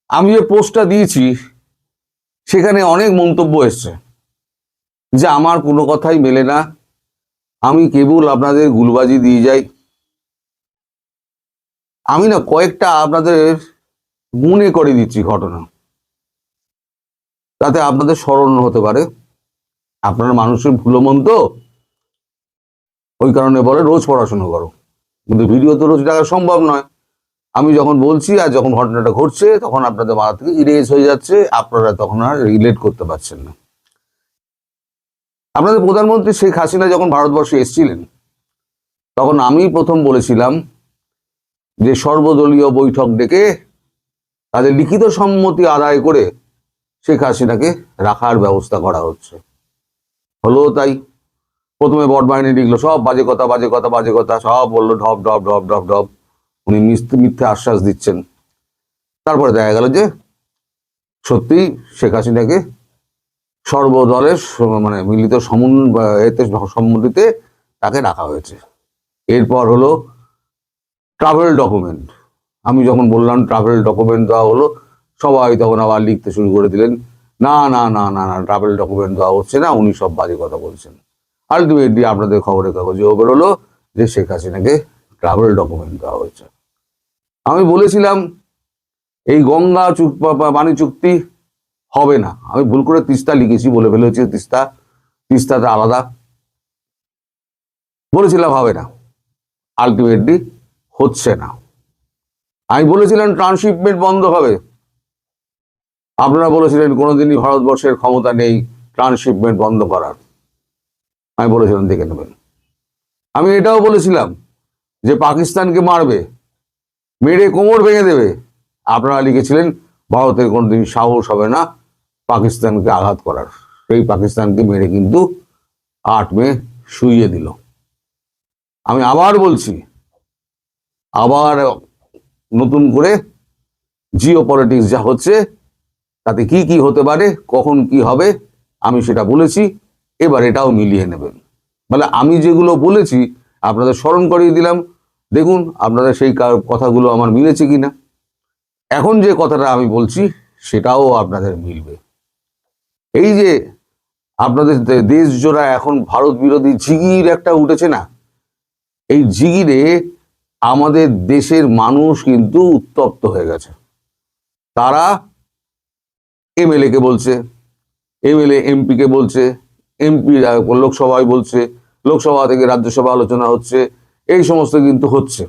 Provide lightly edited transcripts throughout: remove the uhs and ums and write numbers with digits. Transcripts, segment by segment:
আমি যে পোস্টটা দিয়েছি সেখানে অনেক মন্তব্য এসছে যে আমার কোনো কথাই মেলে না, আমি কেবল আপনাদের গুলবাজি দিয়ে যাই। আমি না কয়েকটা আপনাদের মনে করে দিচ্ছি ঘটনা, তাতে আপনাদের স্মরণ হতে পারে। আপনারা মানুষের ভুলো মন তো, ওই কারণে বলে রোজ পড়াশোনা করো, কিন্তু ভিডিও তো রোজ দেখা সম্ভব নয়। আমি যখন বলছি আর যখন ঘটনাটা ঘটছে তখন আপনাদের মাথা থেকে ইরেজ হয়ে যাচ্ছে, আপনারা তখন আর রিলেট করতে পারছেন না। আপনাদের প্রধানমন্ত্রী শেখ হাসিনা যখন ভারতবর্ষে এসেছিলেন তখন আমি প্রথম বলেছিলাম যে সর্বদলীয় বৈঠক ডেকে তাদের লিখিত সম্মতি আদায় করে শেখ হাসিনাকে রাখার ব্যবস্থা করা হচ্ছে। হলো তাই। প্রথমে বটবাহিনী লিখলো সব বাজে কথা বাজে কথা বাজে কথা, সব বললো ঢপ ঢপ ঢপ ঢপ ঢপ, উনি মিথ্যে আশ্বাস দিচ্ছেন। তারপরে দেখা গেল যে সত্যি শেখ হাসিনাকে সর্বদলের মানে মিলিত সম্মতিতে তাকে রাখা হয়েছে। এরপর হলো ট্রাভেল ডকুমেন্ট। আমি যখন বললাম ট্রাভেল ডকুমেন্ট দেওয়া হলো, সবাই তখন আবার লিখতে শুরু করে দিলেন, না না না না না ট্রাভেল ডকুমেন্ট দেওয়া হচ্ছে না, উনি সব বাজে কথা বলছেন। আলটিমেটলি আপনাদের খবরের কাগজেও বেরোলো যে শেখ হাসিনাকে ট্রাভেল ডকুমেন্ট দেওয়া হয়েছে। আমি বলেছিলাম এই গঙ্গা পানি চুক্তি হবে না, আমি ভুল করে তিস্তা লিখেছি, বলে ফেলেছি তিস্তাটা আলাদা, বলেছিলাম হবে না, আলটিমেটলি হচ্ছে না। আমি বলেছিলাম ট্রান্সশিপমেন্ট বন্ধ হবে, আপনারা বলেছিলেন কোনোদিনই ভারতবর্ষের ক্ষমতা নেই ট্রান্সশিপমেন্ট বন্ধ করার, আমি বলেছিলাম দেখে নেবেন। আমি এটাও বলেছিলাম যে পাকিস্তানকে মারবে, মেরে কোমর ভেঙে দেবে, আপনারা লিখেছিলেন ভারতের কোনোদিন সাহস হবে না পাকিস্তানকে আঘাত করার। সেই পাকিস্তানকে মেরে কিন্তু 8 মে শুইয়ে দিল। আমি আবার বলছি, আবার নতুন করে জিও পলিটিক্স যা হচ্ছে তাতে কি কি হতে পারে, কখন কি হবে আমি সেটা বলেছি, এবার এটাও মিলিয়ে নেবেন। মানে আমি যেগুলো বলেছি আপনাদের স্মরণ করিয়ে দিলাম, দেখুন আপনাদের সেই কথাগুলো আমার মিলেছে কিনা। এখন যে কথাটা আমি বলছি সেটাও আপনাদের মিলবে। এই যে আপনাদের দেশ জোড়া এখন ভারত বিরোধী জিগির একটা উঠেছে না, এই জিগিরে আমাদের দেশের মানুষ কিন্তু উত্তপ্ত হয়ে গেছে। তারা এমএলএ কে বলছে, এমএলএ এমপি কে বলছে, এমপি লোকসভায় বলছে, লোকসভা থেকে রাজ্যসভা আলোচনা হচ্ছে, এই সমস্ত কিন্তু হচ্ছে।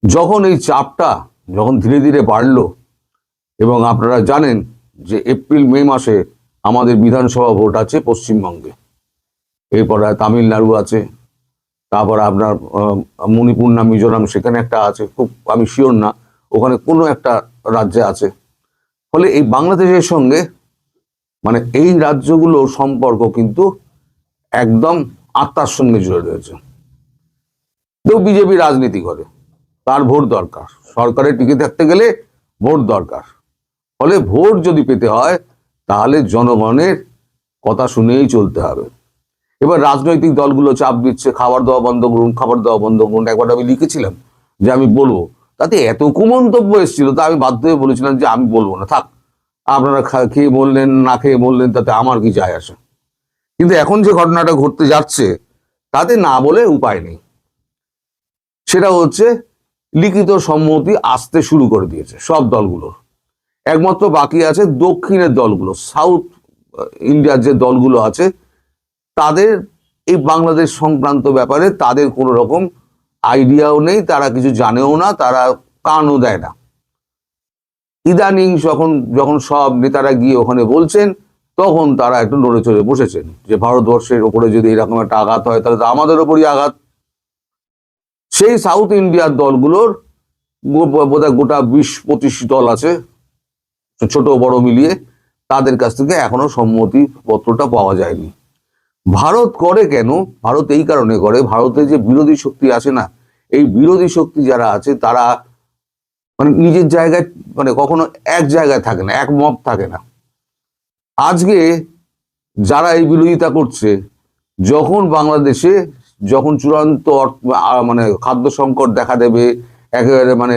যখন এই চাপটা যখন ধীরে ধীরে বাড়লো, এবং আপনারা জানেন যে এপ্রিল মে মাসে আমাদের বিধানসভা ভোট আছে পশ্চিমবঙ্গে, এরপরে তামিলনাড়ু আছে, তারপর আপনার মণিপুর না মিজোরাম সেখানে একটা আছে, খুব আমি শিওর না, ওখানে কোনো একটা রাজ্যে আছে। ফলে এই বাংলাদেশের সঙ্গে মানে এই রাজ্যগুলোর সম্পর্ক কিন্তু একদম আত্মার সঙ্গে জুড়ে রয়েছে। কেউ বিজেপি রাজনীতি করে, তার ভোট দরকার, সরকারে টিকে থাকতে গেলে ভোট দরকার। ফলে ভোট যদি পেতে হয় তাহলে জনগণের কথা শুনেই চলতে হবে। এবার রাজনৈতিক দলগুলো চাপ দিচ্ছে খাবার দেওয়া বন্ধ করুন, খাবার দেওয়া বন্ধ করুন। একবার আমি লিখেছিলাম যে আমি বলবো, তাতে এত কুমন্তব্য এসেছিল, তা আমি বাধ্য হয়ে বলেছিলাম যে আমি বলবো না, থাক আপনারা খেয়ে বললেন না খেয়ে বললেন, তাতে আমার কি যায় আসে। কিন্তু এখন যে ঘটনাটা ঘটতে যাচ্ছে তাতে না বলে উপায় নেই। সেটা হচ্ছে লিখিত সম্মতি আসতে শুরু করে দিয়েছে সব দলগুলোর, একমাত্র বাকি আছে দক্ষিণের দলগুলো, সাউথ ইন্ডিয়ার যে দলগুলো আছে তাদের এই বাংলাদেশ সংক্রান্ত ব্যাপারে তাদের কোনো রকম আইডিয়াও নেই, তারা কিছু জানেও না, তারা কানও দেয় না। ইদানিং যখন সব নেতারা গিয়ে ওখানে বলছেন তখন তারা একটু নড়ে চড়ে বসেছেন যে ভারতবর্ষের ওপরে যদি এরকম একটা আঘাত হয় তাহলে তো আমাদের ওপরই আঘাত। সেই সাউথ ইন্ডিয়ার দলগুলোর বোধহয় গোটা 20-25 দল আছে ছোট বড় মিলিয়ে, তাদের কাছ থেকে এখনো সম্মতি পত্রটা পাওয়া যায়নি। ভারত করে কেন? ভারত এই কারণে করে, ভারতে যে বিরোধী শক্তি আছে না, এই বিরোধী শক্তি যারা আছে তারা মানে নিজের জায়গায় মানে কখনো এক জায়গায় থাকে না, এক মত থাকে না। আজকে যারা এই বিরোধিতা করছে, যখন বাংলাদেশে যখন চূড়ান্ত মানে খাদ্য সংকট দেখা দেবে, একেবারে মানে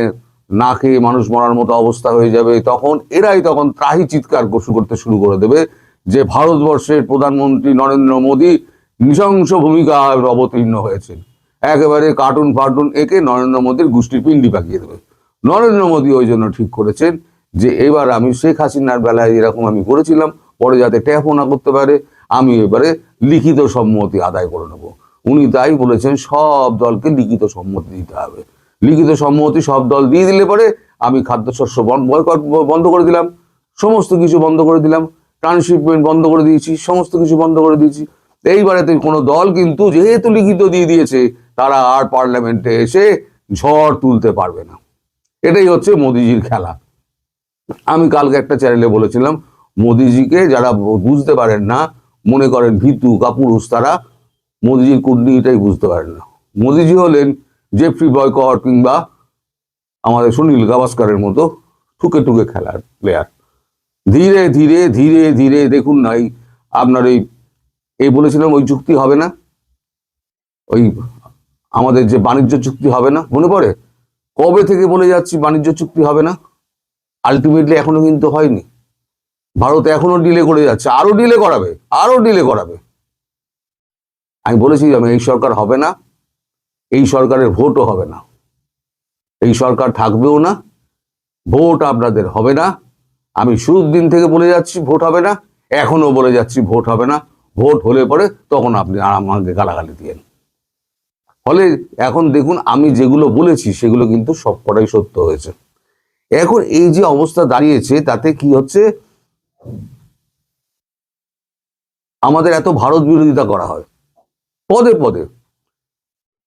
না খেয়ে মানুষ মরার মতো অবস্থা হয়ে যাবে, তখন এরাই তখন ত্রাহি চিৎকার করতে শুরু করে দেবে যে ভারতবর্ষের প্রধানমন্ত্রী নরেন্দ্র মোদী নৃশংস ভূমিকায় অবতীর্ণ হয়েছেন। একেবারে কার্টুন ফার্টুন একে নরেন্দ্র মোদীর গোষ্ঠীর পিণ্ডি পাকিয়ে দেবে। নরেন্দ্র মোদী ওই জন্য ঠিক করেছেন যে এবার আমি শেখ হাসিনার বেলায় এরকম আমি করেছিলাম, পরে যাতে ট্যাপও না করতে পারে, আমি এবারে লিখিত সম্মতি আদায় করে নেব। উনি তাই বলেছেন সব দলকে লিখিত সম্মতি দিতে হবে। লিখিত সম্মতি সব দল দিয়ে দিলে পরে আমি খাদ্যশস্য বয়কট বন্ধ করে দিলাম, সমস্ত কিছু বন্ধ করে দিলাম, ট্রান্সশিপমেন্ট বন্ধ করে দিয়েছি, সমস্ত কিছু বন্ধ করে দিয়েছি। এইবারেতে কোনো দল কিন্তু যেহেতু লিখিত দিয়ে দিয়েছে, তারা আর পার্লামেন্টে এসে ঝড় তুলতে পারবে না। এটাই হচ্ছে মোদিজির খেলা। আমি কালকে একটা চ্যানেলে বলেছিলাম, মোদিজিকে যারা বুঝতে পারেন না, মনে করেন ভীতু কাপুরুষ, তারা মোদিজির কুটনীতিটাই বুঝতে পারেন না। মোদিজি হলেন জেফ্রি বয়কট কিংবা আমাদের সুনীল গাভাস্কারের মতো ঠুকে ঠুকে খেলার প্লেয়ার। ধীরে ধীরে ধীরে ধীরে দেখুন না, আপনার এই বলেছিলাম ওই চুক্তি হবে না, ওই আমাদের যে বাণিজ্য চুক্তি হবে না, মনে পড়ে? কবে থেকে বলে যাচ্ছি বাণিজ্য চুক্তি হবে না, আলটিমেটলি এখনো কিন্তু হয়নি। ভারত এখনো ডিলে করে যাচ্ছে, আরো ডিলে করাবে, আরো ডিলে করাবে। আমি বলেছিলাম এই সরকার হবে না, এই সরকারের ভোটও হবে না, এই সরকার থাকবেও না, ভোট আপনাদের হবে না। আমি শুরুর দিন থেকে বলে যাচ্ছি ভোট হবে না, এখনো বলে যাচ্ছি ভোট হবে না। ভোট হলে পরে তখন আপনি আমাকে গালাগালি দিয়েন। ফলে এখন দেখুন আমি যেগুলো বলেছি সেগুলো কিন্তু সবকটাই সত্য হয়েছে। এখন এই যে অবস্থা দাঁড়িয়েছে তাতে কি হচ্ছে, আমাদের এত ভারত বিরোধিতা করা হয় পদে পদে।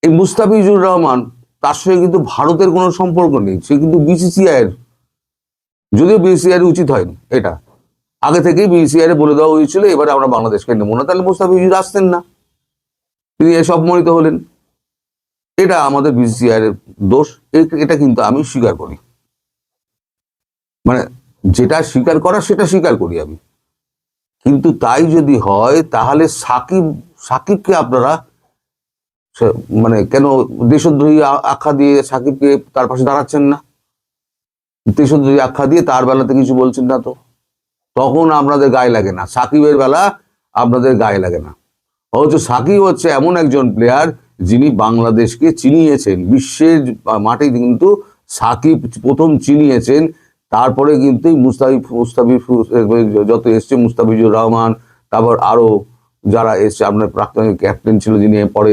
এই মুস্তাফিজুর রহমান, তার সঙ্গে কিন্তু ভারতের কোনো সম্পর্ক নেই, সে কিন্তু বিসিসিআই এর, যদিও বিসিসিআই এর উচিত হয়নি, এটা আগে থেকেই বিসিসিআই এর বলে দেওয়া হয়েছিল এবারে আমরা বাংলাদেশকে নেবো না, তাহলে মুস্তাফিজুর আসতেন না, তিনি এসব মনিত হলেন। এটা আমাদের বিসিসিআই এর দোষ, এটা কিন্তু আমি স্বীকার করি, মানে যেটা স্বীকার করা সেটা স্বীকার করি আমি। কিন্তু তাই যদি হয় তাহলে সাকিবকে আপনারা মানে কেন দেশদ্রোহী আখ্যা দিয়ে সাকিবকে তার পাশে দাঁড়াচ্ছেন না? দেশদ্রোহী আখ্যা দিয়ে তার বেলাতে কিছু বলছেন না, তো তখন আপনাদের গায়ে লাগে না, সাকিবের বেলা আপনাদের গায়ে লাগে না। অথচ সাকিব হচ্ছে এমন একজন প্লেয়ার যিনি বাংলাদেশকে চিনিয়েছেন, বিশ্বের মাঠে কিন্তু সাকিব প্রথম চিনিয়েছেন। তারপরে কিন্তু যত এসছে মুস্তাফিজুর রহমান, তারপর আরো যারা এসছে, আপনার প্রাক্তন ক্যাপ্টেন ছিল যিনি পরে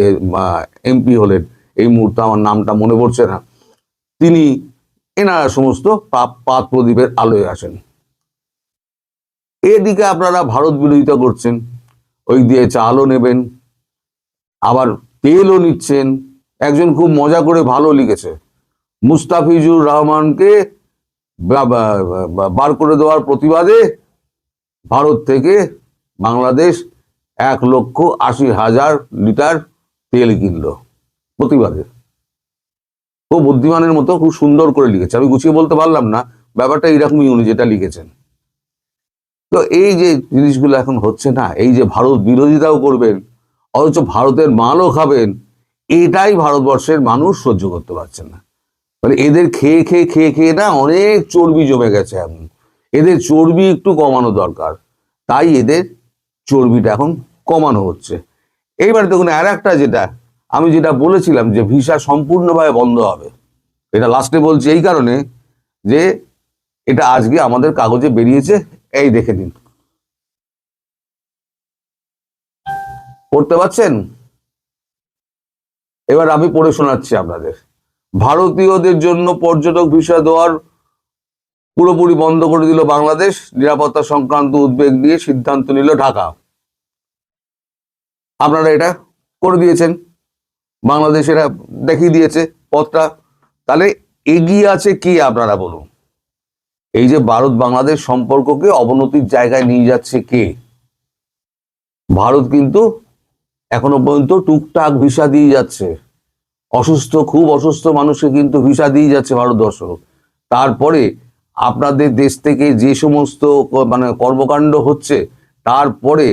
এমপি হলেন, এই মুহূর্তে আমার নামটা মনে পড়ছে না, তিনি, এনারা সমস্ত পাত প্রদীপের আলোয় আসেন। এদিকে আপনারা ভারত বিরোধিতা করছেন, ওই দিয়ে চালও নেবেন, আবার তেলও নিচ্ছেন। একজন খুব মজা করে ভালো লিখেছে, মুস্তাফিজুর রহমানকে বার করে দেওয়ার প্রতিবাদে ভারত থেকে বাংলাদেশ 1,80,000 লিটার তেল কিনলো প্রতিবাদে। খুব বুদ্ধিমানের মতো খুব সুন্দর করে লিখেছে, আমি গুছিয়ে বলতে পারলাম না, ব্যাপারটা এরকমই উনি যেটা লিখেছেন। তো এই যে জিনিসগুলো এখন হচ্ছে না, এই যে ভারত বিরোধিতাও করবেন অথচ ভারতের মালও খাবেন, এটাই ভারতবর্ষের মানুষ সহ্য করতে পারছেন না। মানে এদের খেয়ে খেয়ে খেয়ে খেয়ে না অনেক চর্বি জমে গেছে, এখন এদের চর্বি একটু কমানো দরকার, তাই এদের চর্বিটা এখন কমানো হচ্ছে। এইবার দেখুন আর একটা, আমি যেটা বলেছিলাম যে ভিসা সম্পূর্ণভাবে বন্ধ হবে, এটা লাস্টে বলছি এই কারণে যে এটা আজকে আমাদের কাগজে বেরিয়েছে, এই দেখে নিন, পড়তে পারছেন? এবার আমি পড়ে শোনাচ্ছি আপনাদের। ভারতীয়দের জন্য পর্যটক ভিসা দেওয়ার পুরোপুরি বন্ধ করে দিল বাংলাদেশ, নিরাপত্তা সংক্রান্ত উদ্বেগ নিয়ে সিদ্ধান্ত নিল ঢাকা। আপনারা এটা করে দিয়েছেন, বাংলাদেশ এরা দেখিয়ে দিয়েছে পথটা। তাহলে এগিয়ে আছে কি আপনারা বলুন? এই যে ভারত বাংলাদেশ সম্পর্ককে অবনতির জায়গায় নিয়ে যাচ্ছে কে? ভারত কিন্তু এখনো পর্যন্ত টুকটাক ভিসা দিয়ে যাচ্ছে, খুব অসুস্থ মানুষকে কিন্তু ভিসা দিয়ে যাচ্ছে ভারতবর্ষ। তারপরে আপনাদের দেশ থেকে যে সমস্ত মানে কর্মকাণ্ড হচ্ছে, তারপরে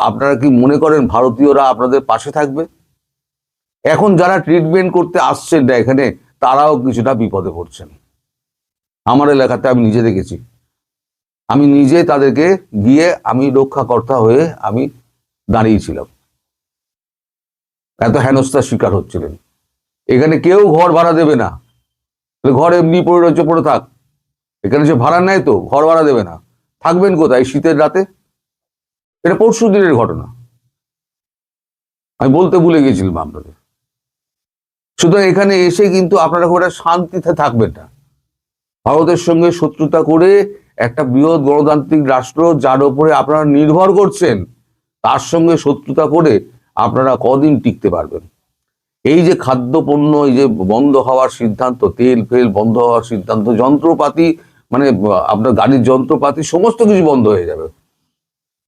আপনারা কি মনে করেন ভারতীয়রা আপনাদের পাশে থাকবে? এখন যারা ট্রিটমেন্ট করতে আসছেন না এখানে, তারাও কিছুটা বিপদে পড়ছেন। আমার এলাকাতে আমি নিজে দেখেছি, আমি নিজে তাদেরকে গিয়ে আমি রক্ষাকর্তা হয়ে আমি দাঁড়িয়েছিলাম। এত হেনস্থার শিকার হচ্ছিলেন। এখানে কেউ ঘর ভাড়া দেবে না, ঘর এমনি পড়ে রয়েছে, পড়ে থাক। এখানে যে ভাড়া নেয় তো ঘর ভাড়া দেবে না, থাকবেন কোথায় শীতের রাতে? এটা পরশু দিনের ঘটনা, আমি বলতে ভুলে গেছিলাম আপনাদের। সুতরাং এখানে এসে কিন্তু আপনারা খুব একটা শান্তিতে থাকবেন না। ভারতের সঙ্গে শত্রুতা করে একটা বৃহৎ গণতান্ত্রিক রাষ্ট্র যার উপরে আপনারা নির্ভর করছেন, তার সঙ্গে শত্রুতা করে আপনারা কদিন টিকতে পারবেন? এই যে খাদ্যপণ্য এই যে বন্ধ হওয়ার সিদ্ধান্ত, তেল ফেল বন্ধ হওয়ার সিদ্ধান্ত, যন্ত্রপাতি মানে আপনার গাড়ির যন্ত্রপাতি সমস্ত কিছু বন্ধ হয়ে যাবে।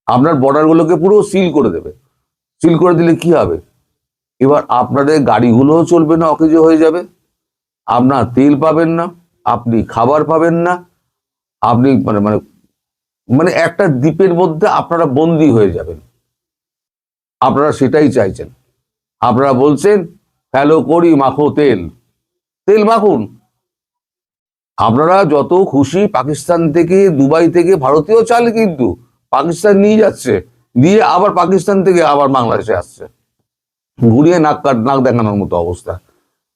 আপনার বর্ডারগুলোকে পুরো সিল করে দেবে। সিল করে দিলে কি হবে? এবার আপনাদের গাড়িগুলোও চলবে না, অকেজো হয়ে যাবে, আপনার তেল পাবেন না, আপনি খাবার পাবেন না, আপনি মানে মানে মানে একটা দ্বীপের মধ্যে আপনারা বন্দী হয়ে যাবেন। আপনারা সেটাই চাইছেন। আপনারা বলছেন ফেলো করি মাখো তেল, তেল মাখুন। আপনারা যত খুশি পাকিস্তান থেকে, দুবাই থেকে ভারতীয় চাল কিন্তু পাকিস্তান নিয়ে যাচ্ছে, দিয়ে আবার পাকিস্তান থেকে আবার বাংলাদেশে আসছে, ঘুরিয়ে নাক দেখানোর মতো অবস্থা।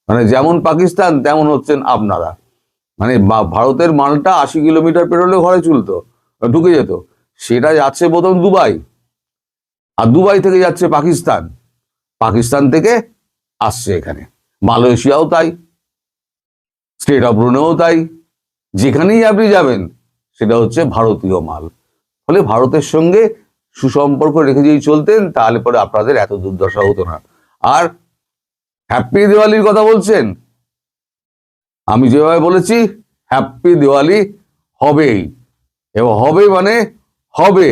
মানে যেমন পাকিস্তান তেমন হচ্ছেন আপনারা। মানে ভারতের মালটা 80 কিলোমিটার পেরোলে ঘরে চলতো, ঢুকে যেত, সেটা যাচ্ছে প্রথম দুবাই, আর দুবাই থেকে যাচ্ছে পাকিস্তান, পাকিস্তান থেকে আসছে এখানে। মালয়েশিয়াও তাই, স্টেট অফ ব্রুনেও তাই, যেখানেই আপনি যাবেন সেটা হচ্ছে ভারতীয় মাল। ফলে ভারতের সঙ্গে সুসম্পর্ক রেখে যদি চলতেন তাহলে পরে আপনাদের এত দুর্দশা হতো না। আর হ্যাপি দিওয়ালির কথা বলছেন, আমি যেভাবে বলেছি হ্যাপি দিওয়ালি হবেই, এবং হবে মানে হবে।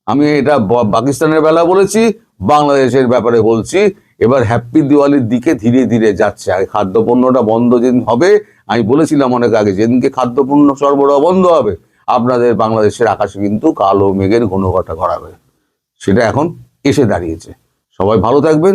আমি এটা পাকিস্তানের বেলা বলেছি, বাংলাদেশের ব্যাপারে বলছি। এবার হ্যাপি দিওয়ালির দিকে ধীরে ধীরে যাচ্ছে। আগে খাদ্যপণ্যটা বন্ধ যেদিন হবে, আমি বলেছিলাম অনেক আগে, যেদিনকে খাদ্যপণ্য সরবরাহ বন্ধ হবে আপনাদের বাংলাদেশের আকাশে কিন্তু কালো মেঘের ঘনঘটা গড়াবে। সেটা এখন এসে দাঁড়িয়েছে। সবাই ভালো থাকবেন।